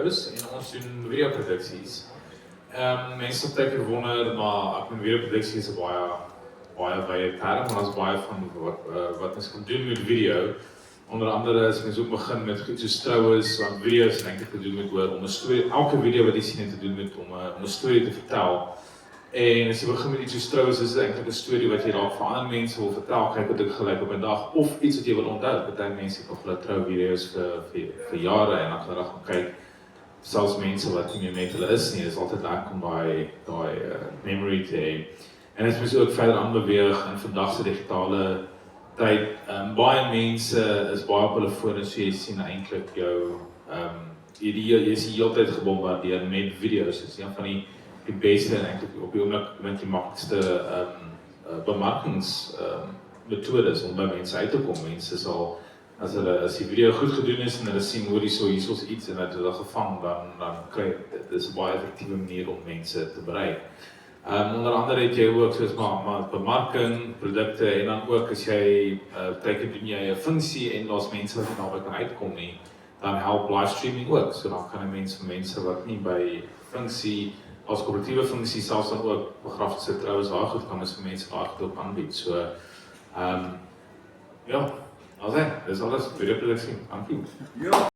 video's en ons doen videoproduksies. Mense sal baie wonder, maar ek bedoel videoproduksie is 'n baie wye term, maar ons baie van wat ons kan doen met video. Onder andere as ons ook begin met iets soos troues, want video's is eintlik te doen met om 'n storie, elke video wat jy sien het te doen met om 'n storie te vertel. En as jy begin met iets soos troues, is dit eintlik 'n storie wat jy dalk vir ander mense wil vertel, kyk wat ek gelyk op 'n dag, of iets wat jy wil onthou. Party mense het nog hulle trouvideo's vir jare en dan kan hulle gaan kyk, selfs mense wat nie meer met hulle is nie, is altyd lekker om daai memory te hê. En as mens ook verder aanbeweeg in vandag se digitale tyd, baie mense is baie op hulle fone, so jy sien eintlik jou, jy is die hele tyd gebombardeer met video's, dit is een van die beste en eintlik op die oomblik met die maklikste bemarkingsmetodes om by mense uit te kom. Mense sal, as die video goed gedoen is en hulle sien hoor hierso is iets en het hulle gevang, dan kry dit is 'n baie effektiewe manier om mense te bereik. Onder andere het jy ook soos maar bemarking, produkte en dan ook as jy teken doen jy 'n funksie en daar's mense wat nie naby kan uitkom nie, dan help livestreaming ook. So dan kan mense wat nie by funksie as korporatiewe funksie selfs dan ook begrafnisse, troues, waar goed kan vir mense daar goed op aanbied. So ja, dis alles videoproduksie. Dankie.